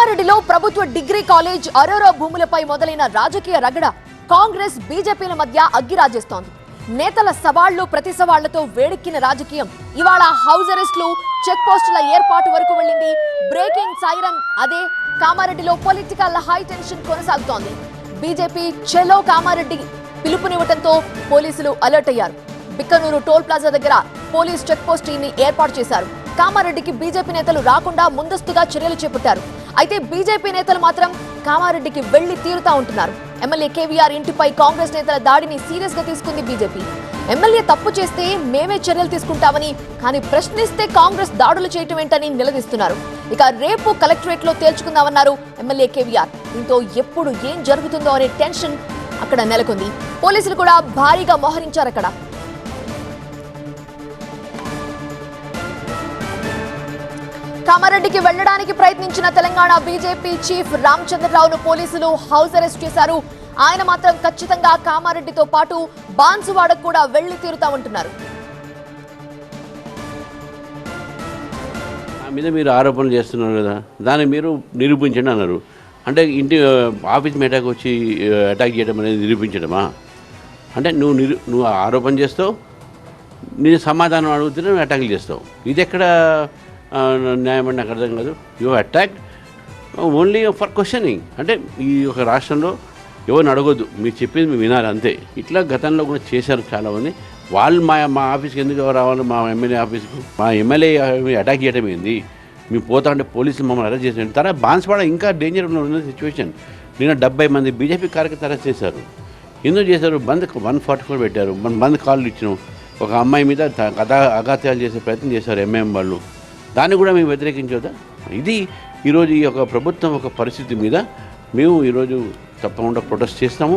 కామారెడ్డిలో ప్రభుత్వ degree college Arora భూములపై మొదలైన రాజకీయ రగడ కాంగ్రెస్ బీజేపీల మధ్య అగ్గిరాజేస్తోంది. నేతల సవాళ్లు ప్రతి సవాళ్లతో వేడెక్కిన రాజకీయం ఇవాళ హౌస్ అరెస్టులు, చెక్ పోస్టుల ఏర్పాటు వరకు వెళ్ళింది. బ్రేకింగ్ సైరన్ అదే. కామారెడ్డిలో పొలిటికల్ హై టెన్షన్ కొనసాగుతోంది. బీజేపీ చెలో కామారెడ్డి పిలుపునివ్వడంతో పోలీసులు అలర్ట్ అయ్యారు. బిక్కనూరు టోల్ ప్లాజా దగ్గర పోలీస్ చెక్ పోస్ట్ ని ఏర్పాటు చేశారు. కామారెడ్డికి బీజేపీ నేతలు రాకుండా ముందస్తుగా చర్యలు చేపట్టారు. అయితే బీజేపీ నేతలు మాత్రం కామారెడ్డికి వెళ్లి తీరుతా ఉంటున్నారు. ఎమ్మెల్యే కేవీఆర్ ఇంటిపై కాంగ్రెస్ నేతల దాడిని సీరియస్ గా తీసుకుంది బీజేపీ. ఎమ్మెల్యే తప్పు చేస్తే మేమే చర్యలు తీసుకుంటామని, కానీ ప్రశ్నిస్తే కాంగ్రెస్ దాడులు చేయటం ఏంటని నిలదీస్తున్నారు. ఇక రేపు కలెక్టరేట్ లో తేల్చుకుందామన్నారు ఎమ్మెల్యే కేవీఆర్. దీంతో ఎప్పుడు ఏం జరుగుతుందో అనే టెన్షన్ అక్కడ నెలకొంది. పోలీసులు కూడా భారీగా మోహరించారు అక్కడ. కామారెడ్డికి వెళ్లడానికి ప్రయత్నించిన తెలంగాణ బీజేపీ చీఫ్ రామచంద్రరావును పోలీసులు హౌస్ అరెస్ట్ చేశారు. ఆయన మాత్రం ఖచ్చితంగా కామారెడ్డితో పాటు బాన్సువాడకు కూడా వెళ్లి తీరుతామంటున్నారు. నా మీద మీరు ఆరోపణలు చేస్తున్నారు కదా, దాన్ని మీరు నిరూపించండి అన్నారు. అంటే ఇంటి ఆఫీస్ మీద వచ్చి అటాక్ చేయడం అనేది నిరూపించడమా? అంటే నువ్వు ఆరోపణ చేస్తావు, నేను సమాధానం అడుగుతున్నా, నువ్వు అటాక్లు చేస్తావు. ఇది ఎక్కడ న్యాయం అని నాకు అర్థం కాదు. You attack only for questioning. అంటే ఈ ఒక రాష్ట్రంలో ఎవరిని అడగొద్దు, మీరు చెప్పింది మేము వినాలి అంతే. ఇట్లా గతంలో కూడా చేశారు చాలామంది. వాళ్ళు మా ఆఫీస్కి ఎందుకు రావాలి, మా ఎమ్మెల్యే ఆఫీస్కు? మా ఎమ్మెల్యే అటాక్ చేయడం ఏంది? మేము పోతా అంటే పోలీసులు మమ్మల్ని అరెస్ట్ చేసారు. తర్వాత బాన్స్వాడ ఇంకా డేంజర్ ఉన్న సిచ్యువేషన్. నిన్న 70 మంది బీజేపీ కార్యకర్తలు అరెస్ట్ చేశారు. ఎందుకు చేశారు? బంద్ 144 పెట్టారు. మనం బంద్ కాళ్ళు ఇచ్చినాం. ఒక అమ్మాయి మీద అఘాత్యాలు చేసే ప్రయత్నం చేశారు ఎంఐఎం వాళ్ళు. దాన్ని కూడా మేము వ్యతిరేకించవద్దా? ఇది ఈరోజు ఈ యొక్క ప్రభుత్వం ఒక పరిస్థితి మీద మేము ఈరోజు తప్పకుండా ప్రొటెస్ట్ చేస్తాము.